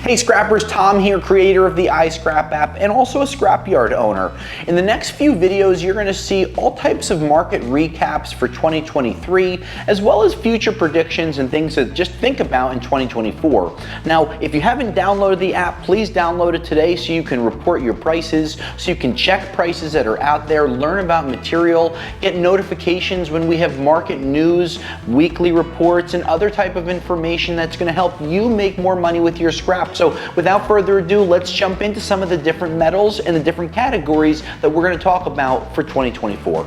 Hey scrappers, Tom here, creator of the iScrap app and also a scrapyard owner. In the next few videos, you're going to see all types of market recaps for 2023, as well as future predictions and things to just think about in 2024. Now, if you haven't downloaded the app, please download it today so you can report your prices, so you can check prices that are out there, learn about material, get notifications when we have market news, weekly reports, and other type of information that's going to help you make more money with your scrap. So without further ado, let's jump into some of the different metals and the different categories that we're going to talk about for 2024.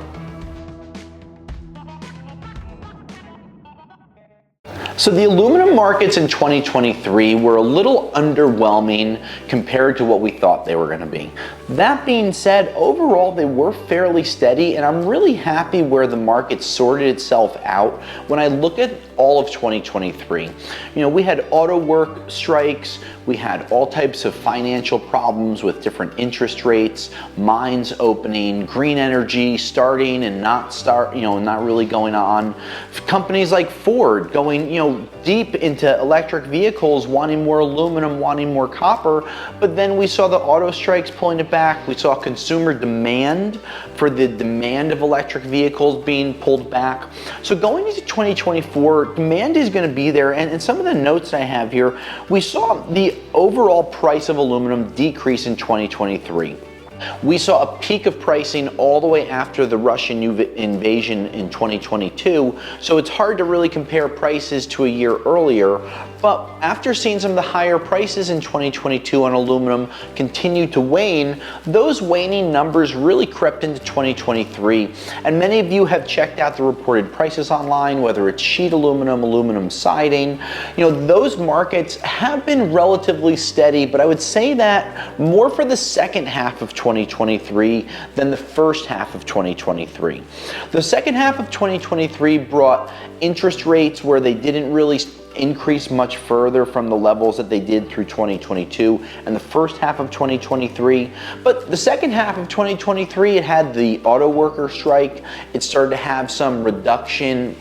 So the aluminum markets in 2023 were a little underwhelming compared to what we thought they were going to be. That being said, overall they were fairly steady, and I'm really happy where the market sorted itself out when I look at all of 2023. You know, we had auto work strikes, we had all types of financial problems with different interest rates, mines opening, green energy starting and not really going on. Companies like Ford going, deep into electric vehicles, wanting more aluminum, wanting more copper, but then we saw the auto strikes pulling it back. We saw consumer demand for the demand of electric vehicles being pulled back. So going into 2024, demand is going to be there, and some of the notes I have here, we saw the overall price of aluminum decrease in 2023. We saw a peak of pricing all the way after the Russian invasion in 2022, so it's hard to really compare prices to a year earlier. But after seeing some of the higher prices in 2022 on aluminum continue to wane, those waning numbers really crept into 2023. And many of you have checked out the reported prices online, whether it's sheet aluminum, aluminum siding. Those markets have been relatively steady, but I would say that more for the second half of 2023 than the first half of 2023. The second half of 2023 brought interest rates where they didn't really increase much further from the levels that they did through 2022 and the first half of 2023. But the second half of 2023, it had the auto worker strike. It started to have some reduction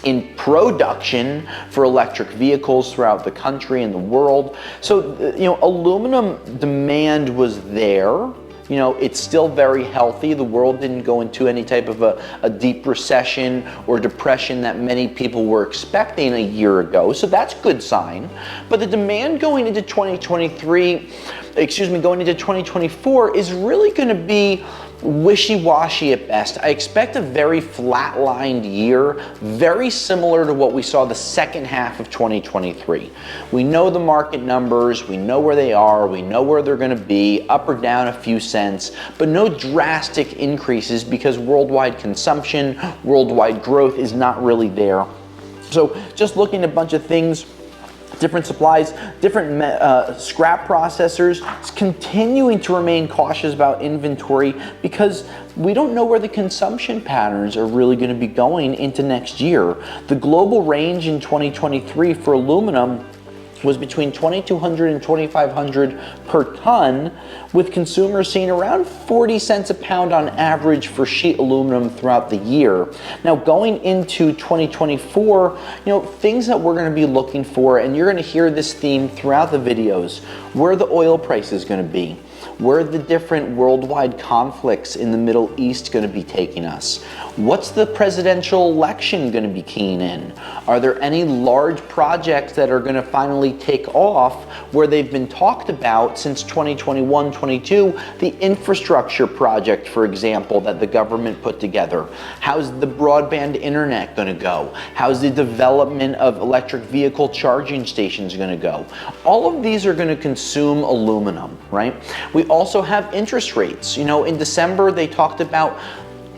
in production for electric vehicles throughout the country and the world. So, aluminum demand was there. It's still very healthy. The world didn't go into any type of a deep recession or depression that many people were expecting a year ago. So that's a good sign. But the demand going into 2024 is really going to be wishy-washy at best. I expect a very flatlined year, very similar to what we saw the second half of 2023. We know the market numbers, we know where they are, we know where they're going to be, up or down a few cents, but no drastic increases because worldwide consumption, worldwide growth is not really there. So just looking at a bunch of things, different supplies, different scrap processors, continuing to remain cautious about inventory because we don't know where the consumption patterns are really going to be going into next year. The global range in 2023 for aluminum was between $2,200 and $2,500 per ton, with consumers seeing around 40 cents a pound on average for sheet aluminum throughout the year. Now going into 2024, things that we're going to be looking for, and you're going to hear this theme throughout the videos, where the oil price is going to be, where the different worldwide conflicts in the Middle East going to be taking us. What's the presidential election going to be keying in? Are there any large projects that are going to finally take off where they've been talked about since 2021-22? The infrastructure project, for example, that the government put together. How's the broadband internet going to go? How's the development of electric vehicle charging stations going to go? All of these are going to consume aluminum, right? We also have interest rates. In December, they talked about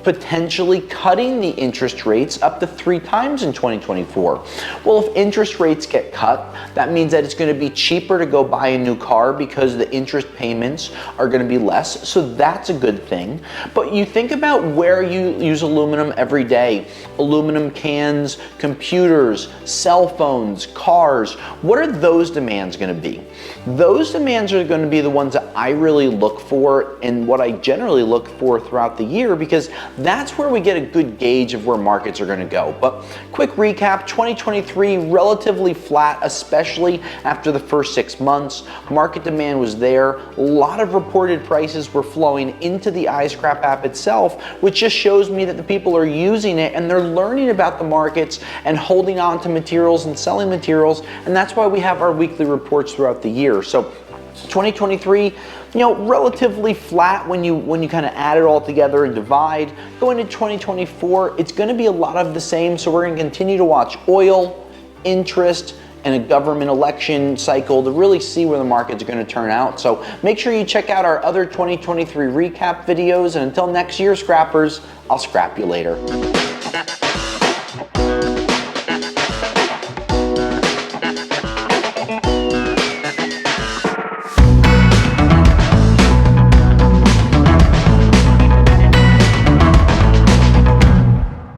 potentially cutting the interest rates up to 3 times in 2024. Well, if interest rates get cut, that means that it's going to be cheaper to go buy a new car because the interest payments are going to be less. So that's a good thing. But you think about where you use aluminum every day. Aluminum cans, computers, cell phones, cars. What are those demands going to be? Those demands are going to be the ones that I really look for and what I generally look for throughout the year, because that's where we get a good gauge of where markets are going to go. But quick recap, 2023 relatively flat, especially after the first 6 months. Market demand was there. A lot of reported prices were flowing into the iScrap app itself, which just shows me that the people are using it and they're learning about the markets and holding on to materials and selling materials, and that's why we have our weekly reports throughout the year. So 2023, relatively flat when you kind of add it all together and divide. Going into 2024, it's going to be a lot of the same, so we're going to continue to watch oil, interest, and a government election cycle to really see where the market's going to turn out. So make sure you check out our other 2023 recap videos, and until next year, scrappers, I'll scrap you later.